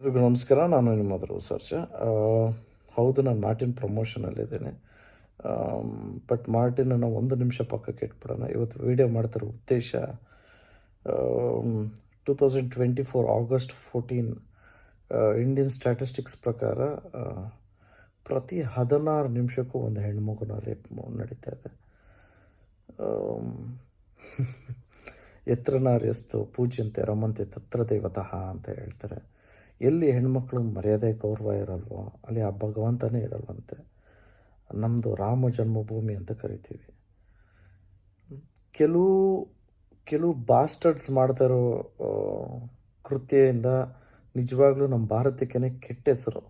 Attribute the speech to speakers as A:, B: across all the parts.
A: ಎಲ್ರಿಗೂ ನಮಸ್ಕಾರ. ನಾನು ನಿಮ್ಮ ಸರ್ಜ. ಹೌದು, ನಾನು ಮಾರ್ಟಿನ್ ಪ್ರಮೋಷನಲ್ಲಿದ್ದೇನೆ. ಬಟ್ ಮಾರ್ಟಿನನ್ನು ಒಂದು ನಿಮಿಷ ಪಕ್ಕಕ್ಕೆ ಇಟ್ಬಿಡೋಣ. ಇವತ್ತು ವಿಡಿಯೋ ಮಾಡ್ತಿರೋ ಉದ್ದೇಶ 2024 ಆಗಸ್ಟ್ 14 ಇಂಡಿಯನ್ ಸ್ಟ್ಯಾಟಿಸ್ಟಿಕ್ಸ್ ಪ್ರಕಾರ ಪ್ರತಿ 16 ನಿಮಿಷಕ್ಕೂ ಒಂದು ಹೆಣ್ಮಗುನ ರೇಪ್ ನಡೀತಾ ಇದೆ. ಎತ್ರ ನಾರ್ಯಸ್ತು ಪೂಜ್ಯಂತೆ ರಮಂತೆ ತತ್ರ ದೇವತಃ ಅಂತ ಹೇಳ್ತಾರೆ. ಎಲ್ಲಿ ಹೆಣ್ಮಕ್ಳು ಮರ್ಯಾದೆ ಗೌರವ ಇರಲ್ವೋ ಅಲ್ಲಿ ಆ ಭಗವಂತನೇ ಇರಲ್ವಂತೆ. ನಮ್ಮದು ರಾಮ ಜನ್ಮಭೂಮಿ ಅಂತ ಕರಿತೀವಿ. ಕೆಲವು ಬಾಸ್ಟರ್ಡ್ಸ್ ಮಾಡ್ತಾ ಇರೋ ಕೃತ್ಯದಿಂದ ನಿಜವಾಗ್ಲೂ ನಮ್ಮ ಭಾರತಕ್ಕೇ ಕೆಟ್ಟ ಹೆಸರು.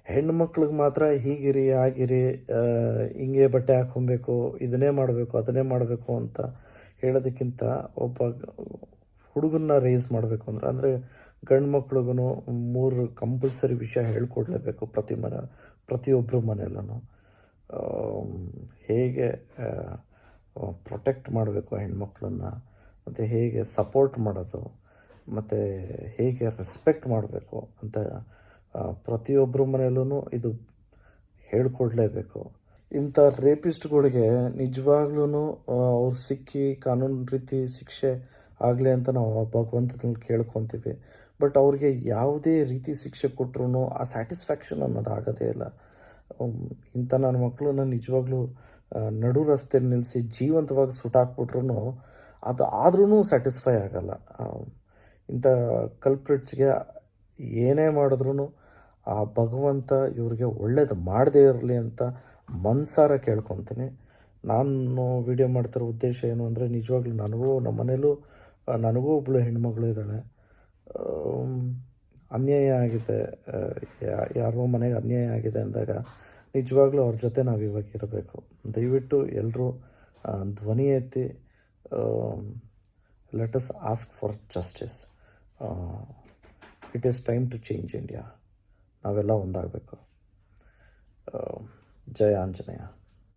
A: ಹೆಣ್ಮಕ್ಳಿಗೆ ಮಾತ್ರ ಹೀಗಿರಿ ಆಗಿರಿ, ಹಿಂಗೆ ಬಟ್ಟೆ ಹಾಕ್ಕೊಬೇಕು, ಇದನ್ನೇ ಮಾಡಬೇಕು ಅದನ್ನೇ ಮಾಡಬೇಕು ಅಂತ ಹೇಳೋದಕ್ಕಿಂತ ಒಬ್ಬ ಹುಡುಗನ್ನ ರೇಸ್ ಮಾಡಬೇಕು ಅಂದರೆ ಗಂಡು ಮಕ್ಳಿಗೂ 3 ಕಂಪಲ್ಸರಿ ವಿಷಯ ಹೇಳ್ಕೊಡ್ಲೇಬೇಕು. ಪ್ರತಿಯೊಬ್ಬರ ಮನೆಯಲ್ಲೂ ಹೇಗೆ ಪ್ರೊಟೆಕ್ಟ್ ಮಾಡಬೇಕು ಹೆಣ್ಮಕ್ಳನ್ನ, ಮತ್ತು ಹೇಗೆ ಸಪೋರ್ಟ್ ಮಾಡೋದು, ಮತ್ತು ಹೇಗೆ ರೆಸ್ಪೆಕ್ಟ್ ಮಾಡಬೇಕು ಅಂತ ಪ್ರತಿಯೊಬ್ಬರ ಮನೆಯಲ್ಲೂ ಇದು ಹೇಳ್ಕೊಡ್ಲೇಬೇಕು. ಇಂಥ ರೇಪಿಸ್ಟ್ಗಳಿಗೆ ನಿಜವಾಗ್ಲೂ ಅವ್ರು ಸಿಕ್ಕಿ ಕಾನೂನು ರೀತಿ ಶಿಕ್ಷೆ ಆಗಲಿ ಅಂತ ನಾವು ಭಗವಂತನಲ್ಲಿ ಕೇಳ್ಕೊತೀವಿ. ಬಟ್ ಅವ್ರಿಗೆ ಯಾವುದೇ ರೀತಿ ಶಿಕ್ಷೆ ಕೊಟ್ಟರು ಆ ಸ್ಯಾಟಿಸ್ಫ್ಯಾಕ್ಷನ್ ಅನ್ನೋದು ಆಗೋದೇ ಇಲ್ಲ. ಇಂಥ ನನ್ನ ಮಕ್ಕಳನ್ನ ನಿಜವಾಗ್ಲೂ ನಡು ರಸ್ತೆ ನಿಲ್ಲಿಸಿ ಜೀವಂತವಾಗಿ ಸುಟ್ಟಾಕ್ಬಿಟ್ರು ಅದು ಆದ್ರೂ ಸ್ಯಾಟಿಸ್ಫೈ ಆಗೋಲ್ಲ. ಇಂಥ ಕಲ್ಪ್ರಿಟ್ಸ್ಗೆ ಏನೇ ಮಾಡಿದ್ರೂ ಆ ಭಗವಂತ ಇವ್ರಿಗೆ ಒಳ್ಳೇದು ಮಾಡದೇ ಇರಲಿ ಅಂತ ಮನಸಾರ ಕೇಳ್ಕೊತೀನಿ. ನಾನು ವಿಡಿಯೋ ಮಾಡ್ತಿರೋ ಉದ್ದೇಶ ಏನು ಅಂದರೆ, ನಿಜವಾಗ್ಲೂ ನಮ್ಮ ಮನೇಲೂ ನನಗೂ ಒಬ್ಬಳು ಹೆಣ್ಮಗಳು ಇದ್ದಾಳೆ. ಅನ್ಯಾಯ ಆಗಿದೆ, ಯಾರೋ ಮನೆಗೆ ಅನ್ಯಾಯ ಆಗಿದೆ ಅಂದಾಗ ನಿಜವಾಗ್ಲೂ ಅವ್ರ ಜೊತೆ ನಾವು ಇವಾಗ ಇರಬೇಕು. ದಯವಿಟ್ಟು ಎಲ್ಲರೂ ಧ್ವನಿ ಎತ್ತಿ let us ask for justice. It is time to change India. ನಾವೆಲ್ಲ ಒಂದಾಗಬೇಕು. ಜಯ ಆಂಜನೇಯ.